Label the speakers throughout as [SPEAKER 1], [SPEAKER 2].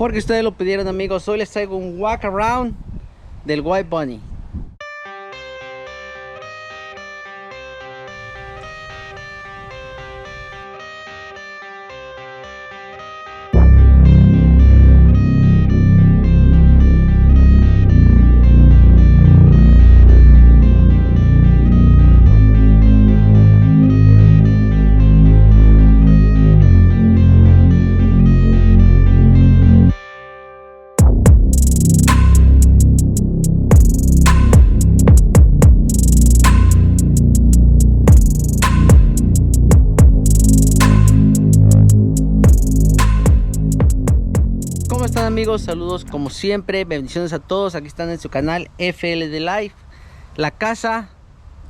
[SPEAKER 1] porque ustedes lo pidieron, amigos. Hoy les traigo un walk around del White Bunny. ¿Cómo están, amigos? Saludos como siempre, bendiciones a todos. Aquí están en su canal FLD Life, la casa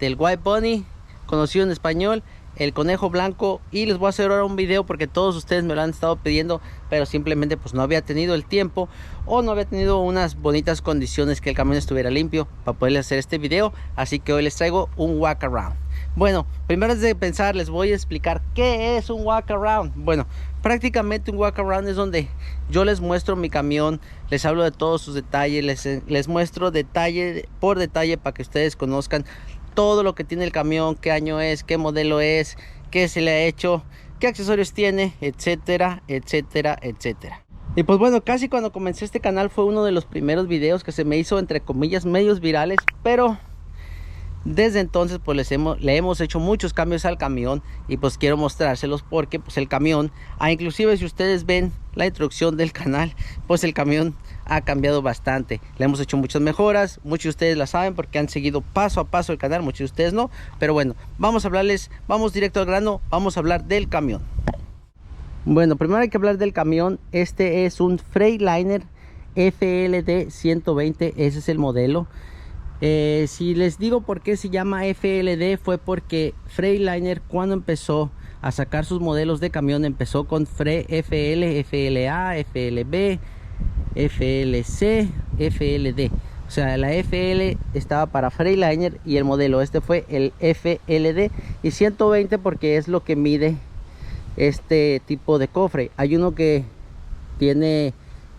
[SPEAKER 1] del White Bunny, conocido en español el conejo blanco. Y les voy a hacer ahora un video porque todos ustedes me lo han estado pidiendo, pero simplemente pues no había tenido el tiempo o no había tenido unas bonitas condiciones que el camión estuviera limpio para poderles hacer este video. Así que hoy les traigo un walk around. Bueno, primero antes de pensar les voy a explicar qué es un walk around. Bueno, prácticamente un walk around es donde yo les muestro mi camión, les hablo de todos sus detalles, les muestro detalle por detalle para que ustedes conozcan todo lo que tiene el camión, qué año es, qué modelo es, qué se le ha hecho, qué accesorios tiene, etcétera, etcétera, etcétera. Y pues bueno, casi cuando comencé este canal fue uno de los primeros videos que se me hizo, entre comillas, medios virales, pero desde entonces pues le hemos hecho muchos cambios al camión y pues quiero mostrárselos porque pues el camión, inclusive si ustedes ven la introducción del canal, pues el camión ha cambiado bastante. Le hemos hecho muchas mejoras, muchos de ustedes la saben porque han seguido paso a paso el canal, muchos de ustedes no, pero bueno, vamos a hablarles, vamos directo al grano, vamos a hablar del camión. Bueno, primero hay que hablar del camión. Este es un Freightliner FLD 120, ese es el modelo. Si les digo por qué se llama FLD, fue porque Freightliner, cuando empezó a sacar sus modelos de camión, empezó con FL, FLA, FLB, FLC, FLD. O sea, la FL estaba para Freightliner y el modelo este fue el FLD, y 120 porque es lo que mide este tipo de cofre. Hay uno que tiene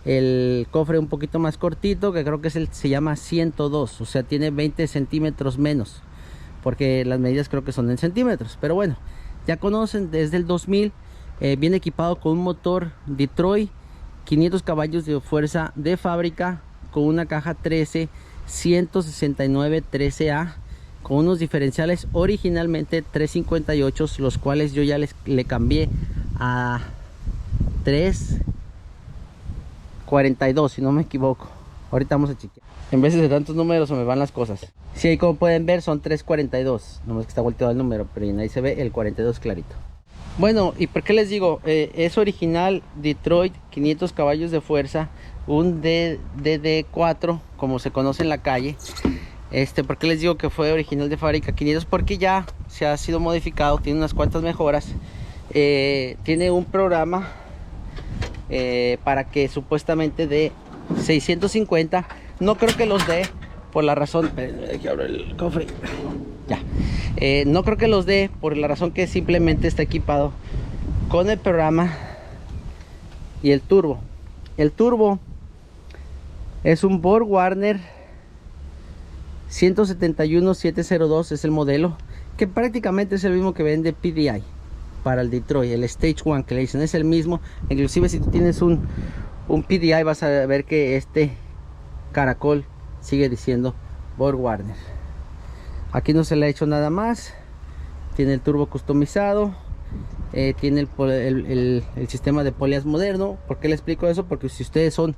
[SPEAKER 1] el cofre un poquito más cortito, que creo que se llama 102, o sea, tiene 20 centímetros menos, porque las medidas creo que son en centímetros. Pero bueno, ya conocen, desde el 2000 viene equipado con un motor Detroit, 500 caballos de fuerza de fábrica, con una caja 13 169 13A, con unos diferenciales originalmente 358, los cuales yo ya le cambié a 342, si no me equivoco. Ahorita vamos a chequear. En vez de tantos números se me van las cosas. Sí, ahí como pueden ver son 342. Nomás que está volteado el número, pero ahí se ve el 42 clarito. Bueno, ¿y por qué les digo? Es original Detroit, 500 caballos de fuerza, un DD4, como se conoce en la calle. ¿Por qué les digo que fue original de fábrica 500? Porque ya se ha sido modificado, tiene unas cuantas mejoras. Tiene un programa para que supuestamente dé 650. No creo que los dé, por la razón, que abro el cofre ya. No creo que los dé por la razón que simplemente está equipado con el programa y el turbo. El turbo es un BorgWarner 171702, es el modelo, que prácticamente es el mismo que vende PDI para el Detroit, el Stage 1 que le dicen, es el mismo. Inclusive si tú tienes un PDI vas a ver que este caracol sigue diciendo BorgWarner. Aquí no se le ha hecho nada más. Tiene el turbo customizado, tiene el sistema de poleas moderno. ¿Por qué le explico eso? Porque si ustedes son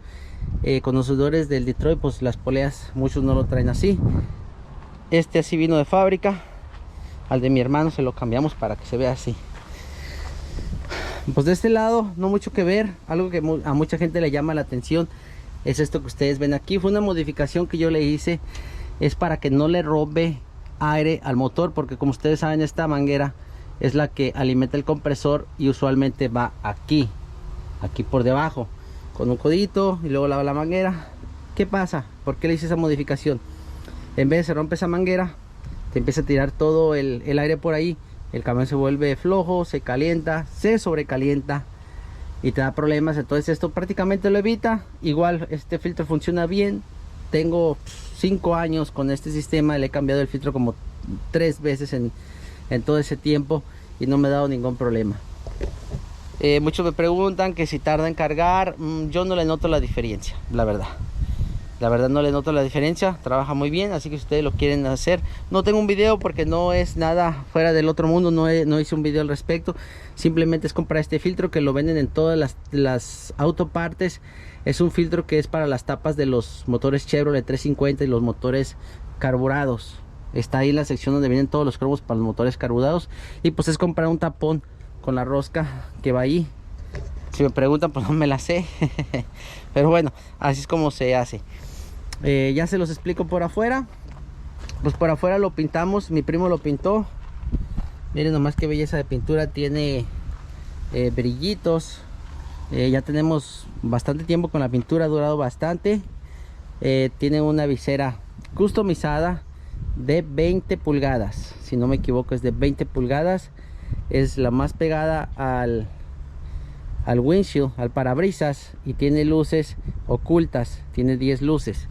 [SPEAKER 1] conocedores del Detroit, pues las poleas muchos no lo traen así. Así vino de fábrica. Al de mi hermano se lo cambiamos para que se vea así. Pues de este lado no mucho que ver. Algo que a mucha gente le llama la atención es esto que ustedes ven aquí. Fue una modificación que yo le hice, es para que no le robe aire al motor, porque como ustedes saben, esta manguera es la que alimenta el compresor y usualmente va aquí por debajo con un codito y luego la manguera. ¿Qué pasa? ¿Por qué le hice esa modificación? En vez de se rompe esa manguera, te empieza a tirar todo el aire por ahí, el camión se vuelve flojo, se calienta, se sobrecalienta y te da problemas. Entonces esto prácticamente lo evita. Igual este filtro funciona bien. Tengo 5 años con este sistema, le he cambiado el filtro como 3 veces en todo ese tiempo y no me ha dado ningún problema. Muchos me preguntan que si tarda en cargar. Yo no le noto la diferencia, la verdad no le noto la diferencia. Trabaja muy bien, así que si ustedes lo quieren hacer, no tengo un video porque no es nada fuera del otro mundo, no hice un video al respecto. Simplemente es comprar este filtro que lo venden en todas las autopartes. Es un filtro que es para las tapas de los motores Chevrolet 350 y los motores carburados. Está ahí en la sección donde vienen todos los cromos para los motores carburados. Y pues es comprar un tapón con la rosca que va ahí. Si me preguntan, pues no me la sé. Pero bueno, así es como se hace. Ya se los explico por afuera. Pues por afuera lo pintamos, mi primo lo pintó. Miren nomás qué belleza de pintura. Tiene brillitos. Ya tenemos bastante tiempo con la pintura, ha durado bastante. Tiene una visera customizada de 20 pulgadas, si no me equivoco es de 20 pulgadas. Es la más pegada al windshield, al parabrisas, y tiene luces ocultas, tiene 10 luces.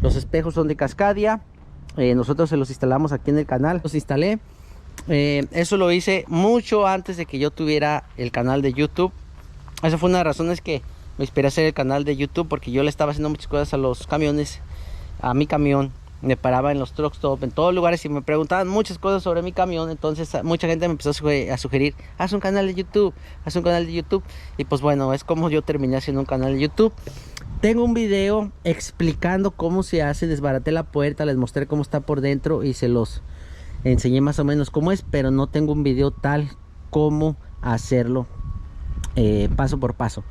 [SPEAKER 1] Los espejos son de Cascadia. Nosotros se los instalamos aquí en el canal, los instalé. Eso lo hice mucho antes de que yo tuviera el canal de YouTube. Esa fue una de las razones que me inspiré a hacer el canal de YouTube, porque yo le estaba haciendo muchas cosas a los camiones, a mi camión. Me paraba en los truck stop, en todos lugares, y me preguntaban muchas cosas sobre mi camión. Entonces mucha gente me empezó a sugerir, haz un canal de YouTube, haz un canal de YouTube. Y pues bueno, es como yo terminé haciendo un canal de YouTube. Tengo un video explicando cómo se hace. Desbaraté la puerta, les mostré cómo está por dentro y se los enseñé más o menos cómo es, pero no tengo un video tal como hacerlo paso por paso.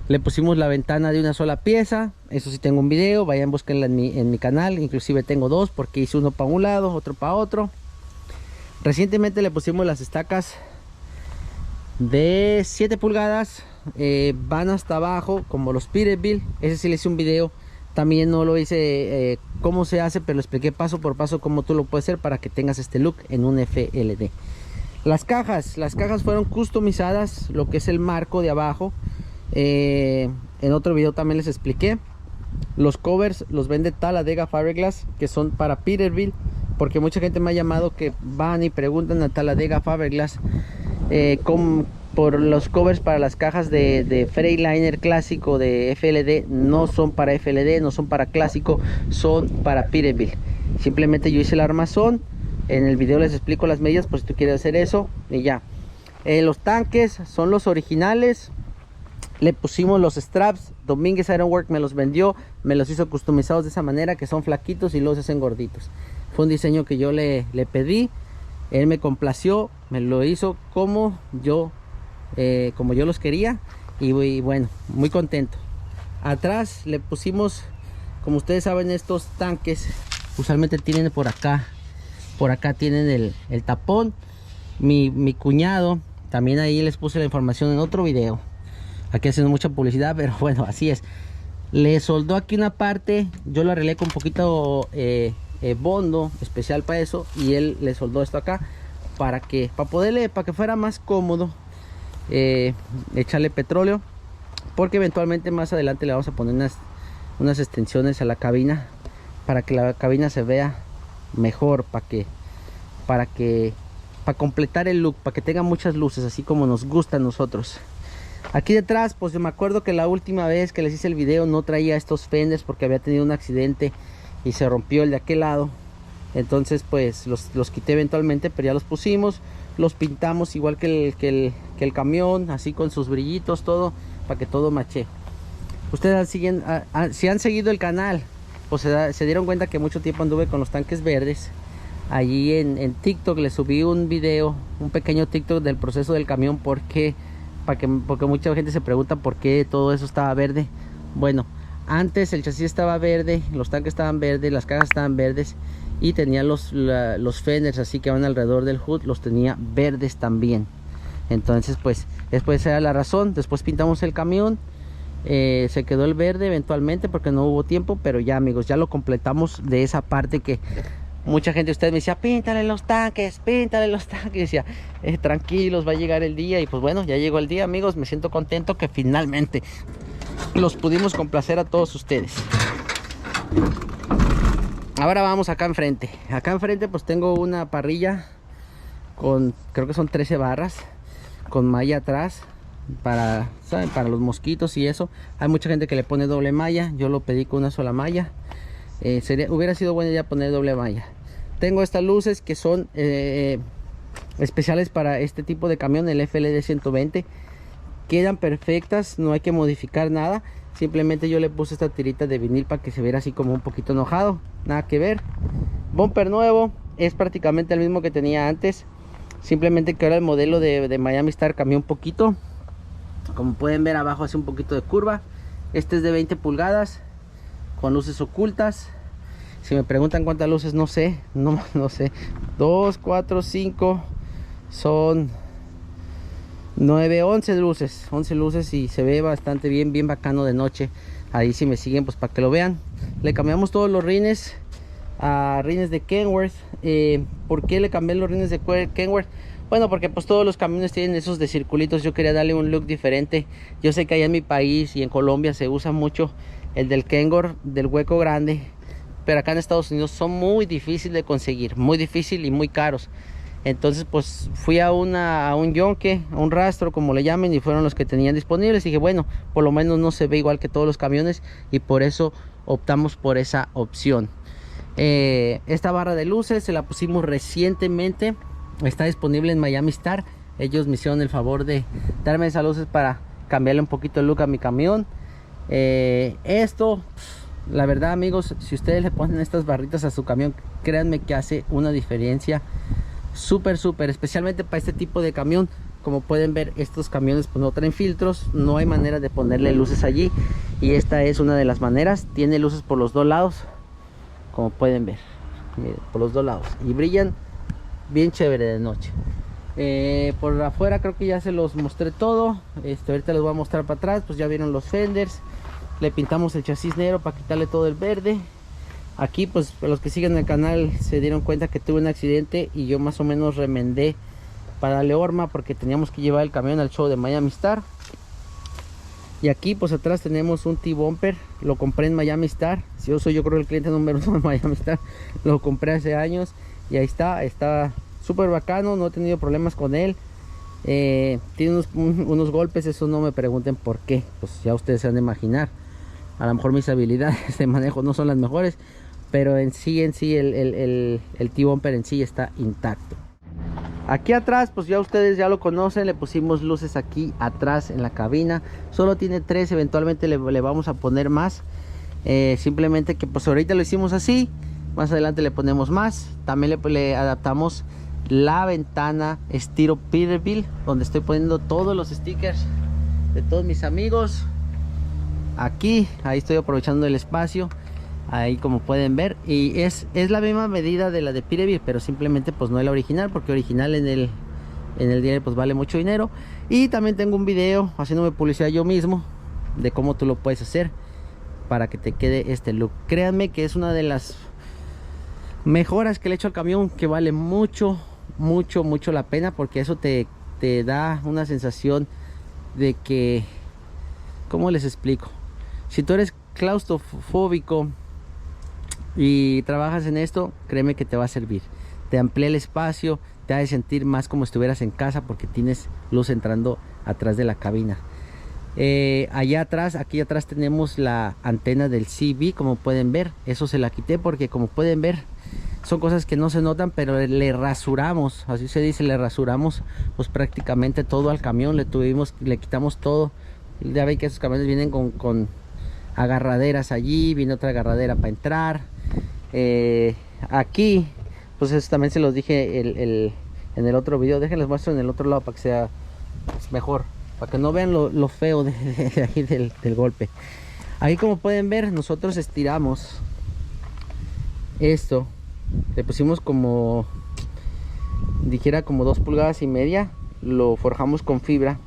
[SPEAKER 1] Le pusimos la ventana de una sola pieza, eso sí tengo un video, vayan búsquenla en mi canal. Inclusive tengo 2 porque hice uno para un lado, otro para otro. Recientemente le pusimos las estacas de 7 pulgadas, van hasta abajo como los Peterbilt. Ese sí le hice un video, también no lo hice cómo se hace, pero lo expliqué paso por paso cómo tú lo puedes hacer para que tengas este look en un FLD. Las cajas fueron customizadas, lo que es el marco de abajo. En otro video también les expliqué. Los covers los vende Talladega Fiberglass, que son para Peterbilt, porque mucha gente me ha llamado que van y preguntan a Talladega Fiberglass por los covers para las cajas de Freightliner clásico de FLD. No son para FLD, no son para clásico, son para Peterbilt. Simplemente yo hice el armazón. En el video les explico las medidas, pues si tú quieres hacer eso y ya. Los tanques son los originales. Le pusimos los straps. Domínguez Ironwork me los vendió, me los hizo customizados de esa manera, que son flaquitos y los hacen gorditos. Fue un diseño que yo le pedí, él me complació, me lo hizo como yo los quería, y bueno, muy contento. Atrás le pusimos, como ustedes saben, estos tanques usualmente tienen por acá tienen el tapón. Mi cuñado, también ahí les puse la información en otro video, aquí haciendo mucha publicidad, pero bueno, así es. Le soldó aquí una parte, yo lo arreglé con un poquito bondo especial para eso, y él le soldó esto acá para que fuera más cómodo echarle petróleo, porque eventualmente más adelante le vamos a poner unas extensiones a la cabina para que la cabina se vea mejor, para completar el look, para que tenga muchas luces, así como nos gusta a nosotros. Aquí detrás, pues yo me acuerdo que la última vez que les hice el video no traía estos fenders porque había tenido un accidente y se rompió el de aquel lado. Entonces pues los quité eventualmente, pero ya los pusimos, los pintamos igual que el camión, así con sus brillitos, todo, para que todo mache. Ustedes si han seguido el canal, pues se dieron cuenta que mucho tiempo anduve con los tanques verdes. Allí en TikTok les subí un video, un pequeño TikTok del proceso del camión, porque mucha gente se pregunta por qué todo eso estaba verde. Bueno, antes el chasis estaba verde, los tanques estaban verdes, las cajas estaban verdes, y tenía los fenders así que van alrededor del hood, los tenía verdes también. Entonces pues después esa era la razón. Después pintamos el camión, se quedó el verde eventualmente porque no hubo tiempo, pero ya amigos, ya lo completamos de esa parte que Mucha gente de ustedes me decía, píntale los tanques, píntale los tanques. Y decía, tranquilos, va a llegar el día. Y pues bueno, ya llegó el día, amigos. Me siento contento que finalmente los pudimos complacer a todos ustedes. Ahora vamos acá enfrente. Acá enfrente pues tengo una parrilla con, creo que son 13 barras, con malla atrás para, ¿saben?, para los mosquitos y eso. Hay mucha gente que le pone doble malla. Yo lo pedí con una sola malla. Hubiera sido buena idea poner doble malla. Tengo estas luces que son especiales para este tipo de camión, el FLD 120. Quedan perfectas, no hay que modificar nada. Simplemente yo le puse esta tirita de vinil para que se viera así como un poquito enojado. Nada que ver. Bumper nuevo, es prácticamente el mismo que tenía antes. Simplemente que ahora el modelo de Miami Star cambió un poquito. Como pueden ver, abajo hace un poquito de curva. Este es de 20 pulgadas con luces ocultas. Si me preguntan cuántas luces, no sé, no sé. 2, 4, 5, son 9, 11 luces. 11 luces y se ve bastante bien, bien bacano de noche. Ahí si me siguen, pues para que lo vean. Le cambiamos todos los rines a rines de Kenworth. ¿Por qué le cambié los rines de Kenworth? Bueno, porque pues todos los camiones tienen esos de circulitos. Yo quería darle un look diferente. Yo sé que allá en mi país y en Colombia se usa mucho el del Kenworth, del hueco grande, pero acá en Estados Unidos son muy difíciles de conseguir, muy difícil y muy caros. Entonces pues fui a un yonque, a un rastro como le llamen, y fueron los que tenían disponibles. Y dije, bueno, por lo menos no se ve igual que todos los camiones, y por eso optamos por esa opción. Esta barra de luces se la pusimos recientemente, está disponible en Miami Star. Ellos me hicieron el favor de darme esas luces para cambiarle un poquito el look a mi camión. Esto, la verdad, amigos, si ustedes le ponen estas barritas a su camión, créanme que hace una diferencia súper, especialmente para este tipo de camión. Como pueden ver, estos camiones pues no traen filtros, no hay manera de ponerle luces allí, y esta es una de las maneras. Tiene luces por los dos lados, como pueden ver, miren, por los dos lados, y brillan bien chévere de noche. Por afuera creo que ya se los mostré todo. Ahorita les voy a mostrar para atrás. Pues ya vieron los fenders. Le pintamos el chasis negro para quitarle todo el verde. Aquí pues los que siguen el canal se dieron cuenta que tuve un accidente y yo más o menos remendé para darle horma, porque teníamos que llevar el camión al show de Miami Star. Y aquí pues atrás tenemos un T-Bumper. Lo compré en Miami Star. Yo creo el cliente número 1 de Miami Star. Lo compré hace años y ahí está súper bacano, no he tenido problemas con él. Tiene unos golpes, eso no me pregunten por qué, pues ya ustedes se van a imaginar. A lo mejor mis habilidades de manejo no son las mejores, pero en sí el T-Bumper en sí está intacto. Aquí atrás pues ya ustedes ya lo conocen, le pusimos luces aquí atrás en la cabina. Solo tiene 3, eventualmente le vamos a poner más. Simplemente que pues ahorita lo hicimos así, más adelante le ponemos más. También le adaptamos la ventana estilo Peterbilt, donde estoy poniendo todos los stickers de todos mis amigos. Aquí, ahí estoy aprovechando el espacio, ahí como pueden ver, y es la misma medida de la de Peterbilt, pero simplemente pues no es la original, porque original en el diario pues vale mucho dinero. Y también tengo un video haciéndome publicidad yo mismo de cómo tú lo puedes hacer para que te quede este look. Créanme que es una de las mejoras que le he hecho al camión, que vale mucho la pena, porque eso te da una sensación de que, ¿cómo les explico? Si tú eres claustrofóbico y trabajas en esto, créeme que te va a servir. Te amplía el espacio, te hace sentir más como si estuvieras en casa, porque tienes luz entrando atrás de la cabina. Allá atrás, aquí atrás tenemos la antena del CB, como pueden ver. Eso se la quité porque, como pueden ver, son cosas que no se notan, pero le rasuramos, así se dice, le rasuramos pues prácticamente todo al camión. Le quitamos todo. Ya ven que esos camiones vienen con agarraderas allí, viene otra agarradera para entrar. Aquí pues eso también se los dije en el otro video. Déjenles muestro en el otro lado para que sea pues mejor, para que no vean lo feo de aquí del golpe. Ahí, como pueden ver, nosotros estiramos esto, le pusimos como dijera como 2,5 pulgadas, lo forjamos con fibra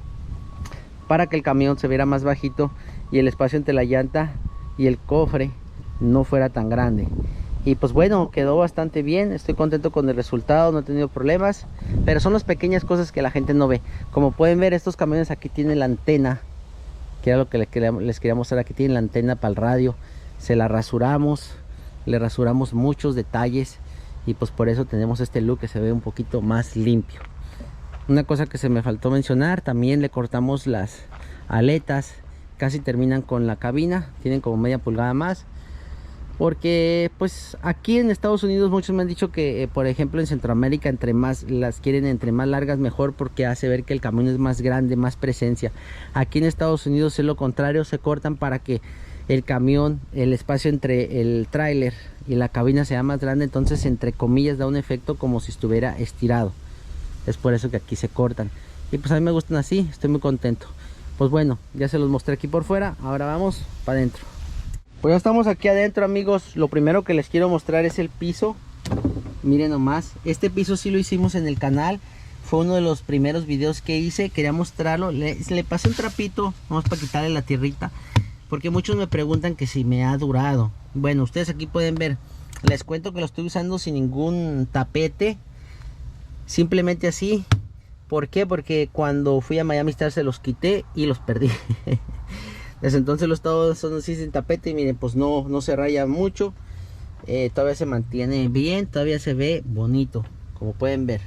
[SPEAKER 1] para que el camión se viera más bajito y el espacio entre la llanta y el cofre no fuera tan grande. Y pues bueno, quedó bastante bien, estoy contento con el resultado, no he tenido problemas. Pero son las pequeñas cosas que la gente no ve. Como pueden ver, estos camiones aquí tienen la antena, que era lo que les quería mostrar. Aquí tienen la antena para el radio. Se la rasuramos, le rasuramos muchos detalles. Y pues por eso tenemos este look que se ve un poquito más limpio. Una cosa que se me faltó mencionar, también le cortamos las aletas. Casi terminan con la cabina, tienen como media pulgada más. Porque pues aquí en Estados Unidos muchos me han dicho que por ejemplo en Centroamérica entre más las quieren, entre más largas mejor, porque hace ver que el camión es más grande, más presencia. Aquí en Estados Unidos es lo contrario, se cortan para que el camión, el espacio entre el tráiler y la cabina sea más grande, entonces entre comillas da un efecto como si estuviera estirado. Es por eso que aquí se cortan. Y pues a mí me gustan así, estoy muy contento. Pues bueno, ya se los mostré aquí por fuera, ahora vamos para adentro. Pues ya estamos aquí adentro, amigos. Lo primero que les quiero mostrar es el piso. Miren nomás, este piso sí lo hicimos en el canal. Fue uno de los primeros videos que hice, quería mostrarlo. Le pasé un trapito, vamos para quitarle la tierrita, porque muchos me preguntan que si me ha durado. Bueno, ustedes aquí pueden ver, les cuento que lo estoy usando sin ningún tapete, simplemente así. ¿Por qué? Porque cuando fui a Miami Star se los quité y los perdí. Desde entonces lo he estado usando así sin tapete y miren, pues no se raya mucho. Todavía se mantiene bien, todavía se ve bonito, como pueden ver.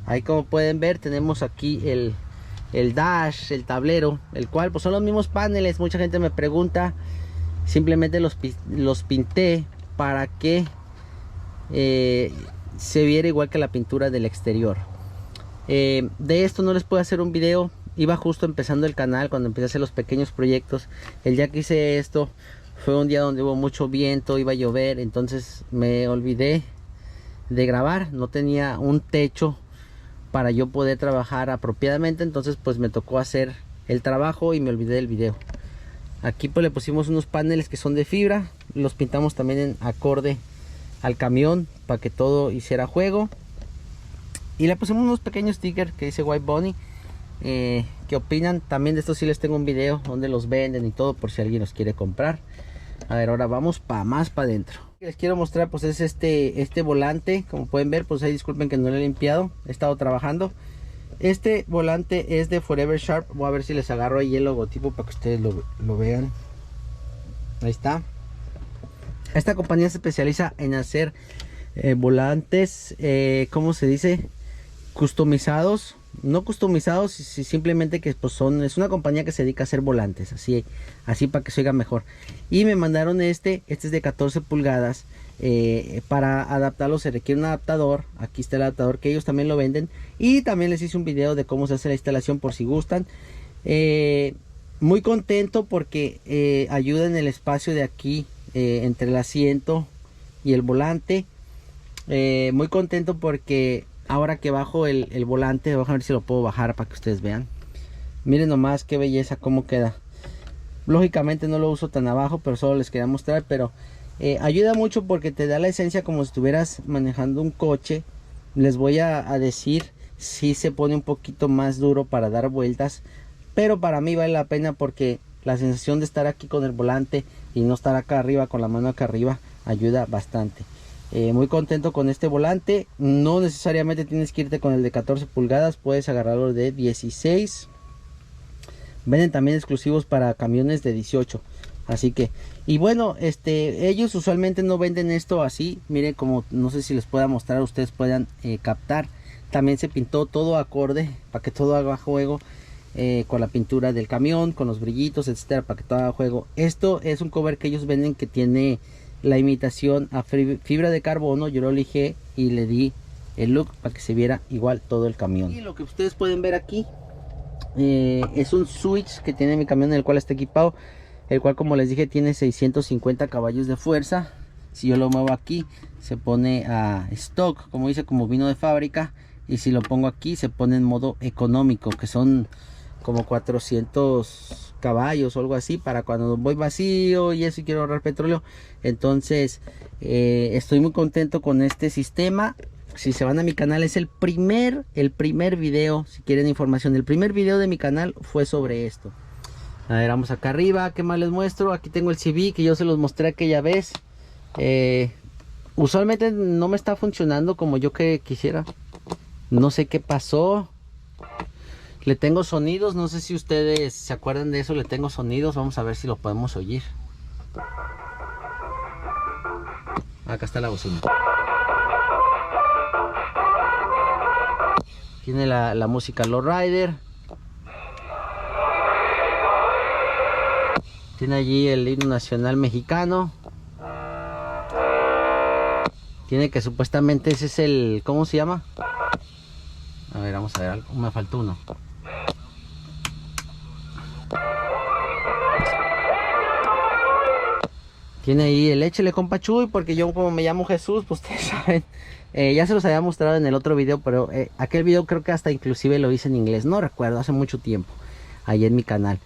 [SPEAKER 1] Ahí como pueden ver tenemos aquí el dash, el tablero, el cual pues son los mismos paneles. Mucha gente me pregunta, simplemente los pinté para que se viera igual que la pintura del exterior. De esto no les puedo hacer un video. Iba justo empezando el canal cuando empecé a hacer los pequeños proyectos. El día que hice esto fue un día donde hubo mucho viento, iba a llover, entonces me olvidé de grabar. No tenía un techo para yo poder trabajar apropiadamente, entonces pues me tocó hacer el trabajo y me olvidé del video. Aquí pues le pusimos unos paneles que son de fibra, los pintamos también en acorde al camión para que todo hiciera juego. Y le pusimos unos pequeños stickers que dice White Bunny. ¿Qué opinan? También de esto sí les tengo un video donde los venden y todo, por si alguien los quiere comprar. A ver, ahora vamos más para adentro. Les quiero mostrar pues es este volante. Como pueden ver, pues ahí disculpen que no lo he limpiado, he estado trabajando. Este volante es de Forever Sharp. Voy a ver si les agarro ahí el logotipo para que ustedes lo vean. Ahí está. Esta compañía se especializa en hacer volantes, ¿cómo se dice? Customizados. No customizados, simplemente que pues es una compañía que se dedica a hacer volantes, así para que se oiga mejor. Y me mandaron este es de 14 pulgadas. Para adaptarlo se requiere un adaptador. Aquí está el adaptador, que ellos también lo venden. Y también les hice un video de cómo se hace la instalación por si gustan. Muy contento porque ayuda en el espacio de aquí, entre el asiento y el volante. Muy contento porque ahora que bajo el volante, vamos a ver si lo puedo bajar para que ustedes vean. Miren nomás qué belleza, cómo queda. Lógicamente no lo uso tan abajo, pero solo les quería mostrar. Pero ayuda mucho porque te da la esencia como si estuvieras manejando un coche. Les voy a decir, si se pone un poquito más duro para dar vueltas, pero para mí vale la pena porque la sensación de estar aquí con el volante y no estar acá arriba con la mano acá arriba ayuda bastante. Muy contento con este volante. No necesariamente tienes que irte con el de 14 pulgadas, puedes agarrarlo de 16. Venden también exclusivos para camiones de 18. Así que, y bueno, ellos usualmente no venden esto así. Miren, como no sé si les pueda mostrar, ustedes puedan captar. También se pintó todo acorde para que todo haga juego, con la pintura del camión, con los brillitos, etcétera, para que todo haga juego. Esto es un cover que ellos venden que tiene la imitación a fibra de carbono. Yo lo elegí y le di el look para que se viera igual todo el camión. Y lo que ustedes pueden ver aquí es un switch que tiene mi camión, en el cual está equipado, el cual, como les dije, tiene 650 caballos de fuerza. Si yo lo muevo aquí se pone a stock, como dice, como vino de fábrica. Y si lo pongo aquí se pone en modo económico, que son como 400 caballos o algo así, para cuando voy vacío y eso y quiero ahorrar petróleo. Entonces estoy muy contento con este sistema. Si se van a mi canal, es el primer video, si quieren información, el primer video de mi canal fue sobre esto. A ver, vamos acá arriba. ¿Qué más les muestro? Aquí tengo el CV que yo se los mostré aquella vez. Usualmente no me está funcionando como yo que quisiera. No sé qué pasó. Le tengo sonidos, no sé si ustedes se acuerdan de eso. Le tengo sonidos, vamos a ver si lo podemos oír. Acá está la bocina. Tiene la música Lowrider. Tiene allí el himno nacional mexicano. Tiene que supuestamente ese es el... ¿Cómo se llama? A ver, vamos a ver algo. Me faltó uno. Tiene ahí el échele compa Chuy, porque yo como me llamo Jesús, pues ustedes saben. Ya se los había mostrado en el otro video, pero aquel video creo que hasta inclusive lo hice en inglés. No recuerdo, hace mucho tiempo. Ahí en mi canal.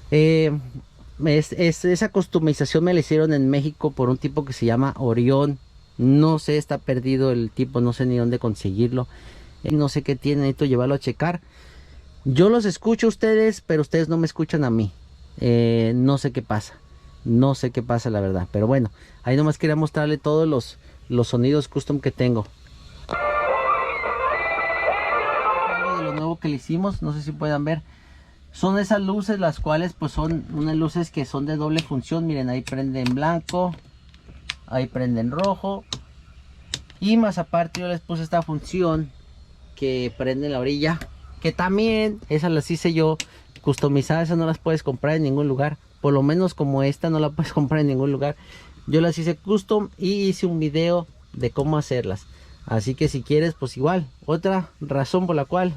[SPEAKER 1] Esa customización me la hicieron en México por un tipo que se llama Orión. No sé, está perdido el tipo, no sé ni dónde conseguirlo. No sé qué tiene, necesito llevarlo a checar. Yo los escucho a ustedes, pero ustedes no me escuchan a mí. No sé qué pasa. No sé qué pasa la verdad. Pero bueno, ahí nomás quería mostrarle todos los sonidos custom que tengo. Algo de lo nuevo que le hicimos, no sé si puedan ver. Son esas luces, las cuales pues son unas luces que son de doble función. Miren, ahí prende en blanco, ahí prende en rojo. Y más aparte yo les puse esta función que prende en la orilla, que también esas las hice yo customizadas. Esas no las puedes comprar en ningún lugar, por lo menos como esta no la puedes comprar en ningún lugar. Yo las hice custom y hice un video de cómo hacerlas. Así que si quieres, pues igual, otra razón por la cual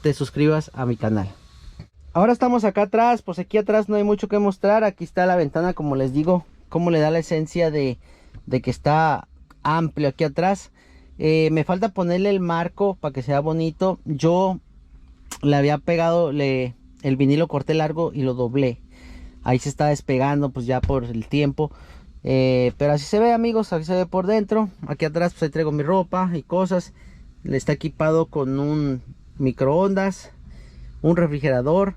[SPEAKER 1] te suscribas a mi canal. Ahora estamos acá atrás, pues aquí atrás no hay mucho que mostrar. Aquí está la ventana, como les digo, cómo le da la esencia de que está amplio aquí atrás. Me falta ponerle el marco para que sea bonito. Yo le había pegado el vinilo, corté largo y lo doblé. Ahí se está despegando pues ya por el tiempo. Pero así se ve, amigos, así se ve por dentro. Aquí atrás pues ahí traigo mi ropa y cosas. Le está equipado con un microondas, un refrigerador.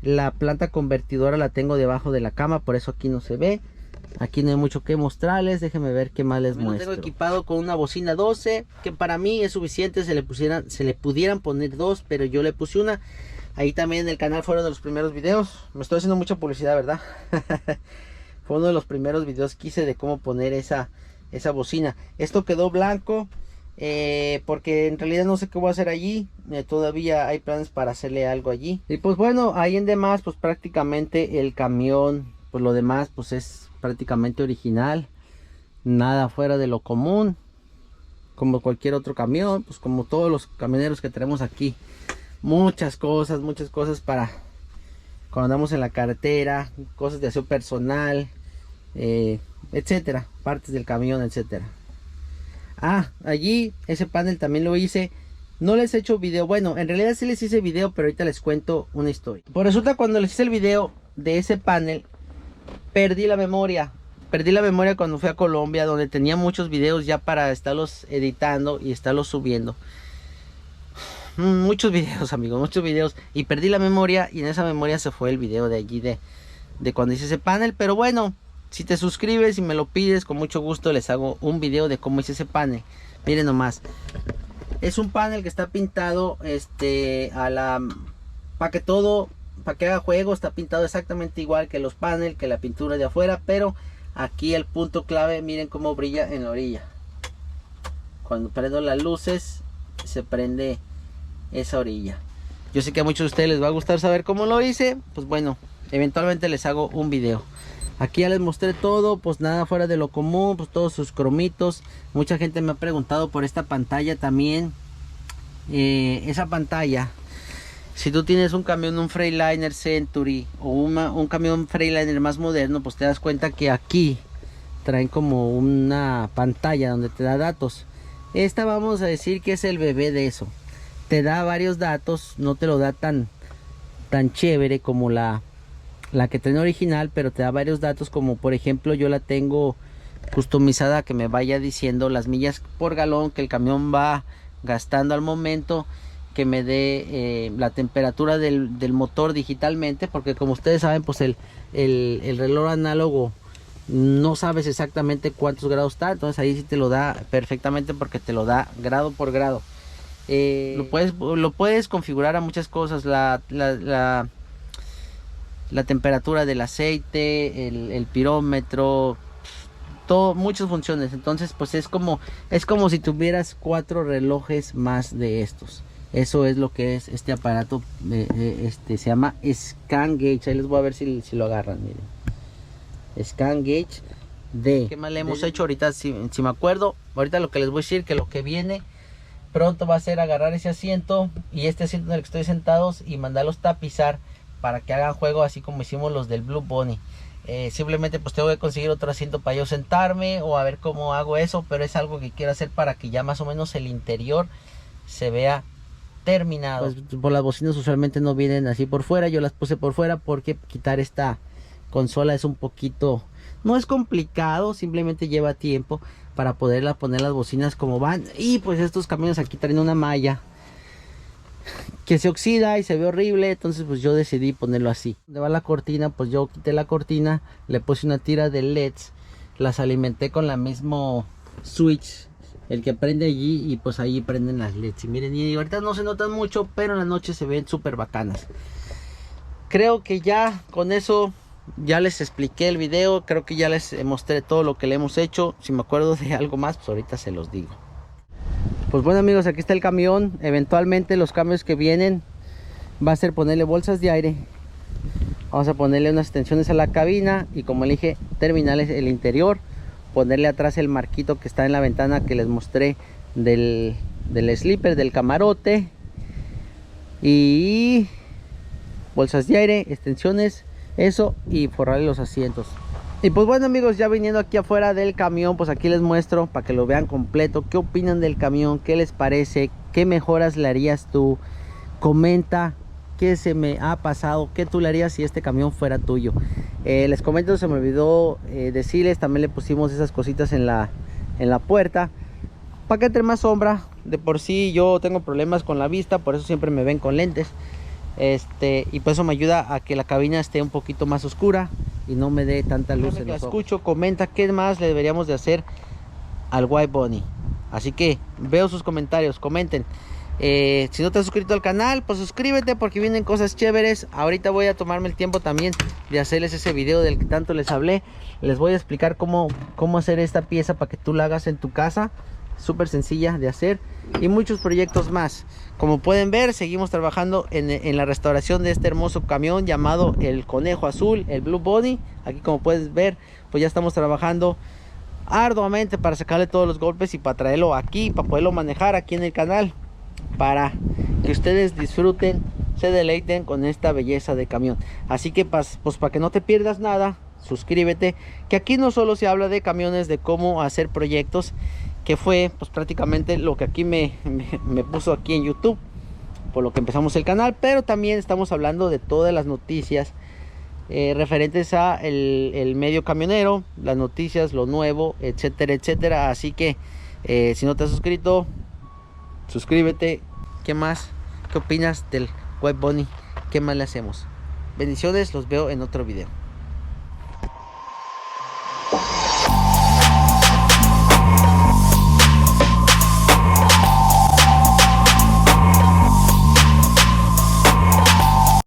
[SPEAKER 1] La planta convertidora la tengo debajo de la cama, por eso aquí no se ve. Aquí no hay mucho que mostrarles. Déjenme ver qué más les muestro. Lo tengo equipado con una bocina 12, que para mí es suficiente. Se le pudieran poner dos, pero yo le puse una. Ahí también en el canal fueron de los primeros videos. Me estoy haciendo mucha publicidad, ¿verdad? Fue uno de los primeros videos que hice de cómo poner esa bocina. Esto quedó blanco porque en realidad no sé qué voy a hacer allí. Todavía hay planes para hacerle algo allí. Y pues bueno, ahí en demás pues prácticamente el camión, pues lo demás pues es prácticamente original. Nada fuera de lo común, como cualquier otro camión, pues como todos los camioneros que tenemos aquí. Muchas cosas para cuando andamos en la carretera, cosas de aseo personal, etcétera, partes del camión, etcétera. Allí ese panel también lo hice. No les he hecho video, bueno, en realidad sí les hice video, pero ahorita les cuento una historia. Pues resulta, cuando les hice el video de ese panel, perdí la memoria cuando fui a Colombia, donde tenía muchos videos ya para estarlos editando y estarlos subiendo. Muchos videos, amigos, muchos videos, y perdí la memoria, y en esa memoria se fue el video de allí de cuando hice ese panel. Pero bueno, si te suscribes y me lo pides, con mucho gusto les hago un video de cómo hice ese panel. Miren nomás, es un panel que está pintado para que haga juego. Está pintado exactamente igual que los paneles, que la pintura de afuera, pero aquí el punto clave, miren cómo brilla en la orilla. Cuando prendo las luces se prende esa orilla. Yo sé que a muchos de ustedes les va a gustar saber cómo lo hice. Pues bueno, eventualmente les hago un video. Aquí ya les mostré todo, pues nada fuera de lo común, pues todos sus cromitos. Mucha gente me ha preguntado por esta pantalla también. Esa pantalla, si tú tienes un camión, un Freightliner Century o un camión Freightliner más moderno, pues te das cuenta que aquí traen como una pantalla donde te da datos. Esta vamos a decir que es el bebé de eso. Te da varios datos, no te lo da tan chévere como la que tiene original, pero te da varios datos, como por ejemplo yo la tengo customizada que me vaya diciendo las millas por galón que el camión va gastando al momento, que me dé la temperatura del motor digitalmente, porque como ustedes saben pues el reloj análogo no sabes exactamente cuántos grados está, entonces ahí sí te lo da perfectamente porque te lo da grado por grado. Lo puedes configurar a muchas cosas, la temperatura del aceite, el pirómetro, todo, muchas funciones. Entonces pues es como si tuvieras 4 relojes más de estos. Eso es lo que es este aparato. Se llama Scan Gauge. Ahí les voy a ver si lo agarran, miren. Scan Gauge D. ¿Qué más le hemos hecho ahorita? Si me acuerdo, ahorita lo que les voy a decir, que lo que viene pronto va a ser agarrar ese asiento y este asiento en el que estoy sentados y mandarlos tapizar para que hagan juego, así como hicimos los del Blue Bunny. Simplemente pues tengo que conseguir otro asiento para yo sentarme o a ver cómo hago eso, pero es algo que quiero hacer para que ya más o menos el interior se vea terminado. Pues por las bocinas usualmente no vienen así por fuera, yo las puse por fuera porque quitar esta consola es un poquito, no es complicado, simplemente lleva tiempo para poderla poner las bocinas como van. Y pues estos camiones aquí traen una malla que se oxida y se ve horrible, entonces pues yo decidí ponerlo así. Donde va la cortina, pues yo quité la cortina, le puse una tira de LEDs, las alimenté con la mismo switch, el que prende allí, y pues ahí prenden las LEDs. Y miren, y ahorita no se notan mucho, pero en la noche se ven súper bacanas. Creo que ya con eso ya les expliqué el video, creo que ya les mostré todo lo que le hemos hecho. Si me acuerdo de algo más, pues ahorita se los digo. Pues bueno amigos, aquí está el camión. Eventualmente los cambios que vienen va a ser ponerle bolsas de aire, vamos a ponerle unas extensiones a la cabina y, como le dije, terminales el interior, ponerle atrás el marquito que está en la ventana que les mostré del sleeper, del camarote, y bolsas de aire, extensiones, eso, y forrarle los asientos. Y pues bueno amigos, ya viniendo aquí afuera del camión, pues aquí les muestro para que lo vean completo. ¿Qué opinan del camión? ¿Qué les parece? ¿Qué mejoras le harías tú? Comenta qué se me ha pasado, qué tú le harías si este camión fuera tuyo. Les comento, se me olvidó decirles, también le pusimos esas cositas en la puerta para que entre más sombra. De por sí yo tengo problemas con la vista, por eso siempre me ven con lentes. Y pues eso me ayuda a que la cabina esté un poquito más oscura y no me dé tanta luz en los ojos. Escucho, comenta qué más le deberíamos de hacer al White Bunny. Así que veo sus comentarios, comenten. Si no te has suscrito al canal, pues suscríbete porque vienen cosas chéveres. Ahorita voy a tomarme el tiempo también de hacerles ese video del que tanto les hablé. Les voy a explicar cómo hacer esta pieza para que tú la hagas en tu casa. Súper sencilla de hacer, y muchos proyectos más. Como pueden ver, seguimos trabajando en la restauración de este hermoso camión llamado el Conejo Azul, el Blue Bunny. Aquí, como puedes ver, pues ya estamos trabajando arduamente para sacarle todos los golpes y para traerlo aquí, para poderlo manejar aquí en el canal, para que ustedes disfruten, se deleiten con esta belleza de camión. Así que pues para que no te pierdas nada, suscríbete, que aquí no solo se habla de camiones, de cómo hacer proyectos, que fue pues prácticamente lo que aquí me puso aquí en YouTube, por lo que empezamos el canal, pero también estamos hablando de todas las noticias referentes a el medio camionero, las noticias, lo nuevo, etcétera, etcétera. Así que si no te has suscrito, suscríbete. ¿Qué más? ¿Qué opinas del White Bunny? ¿Qué más le hacemos? Bendiciones, los veo en otro video.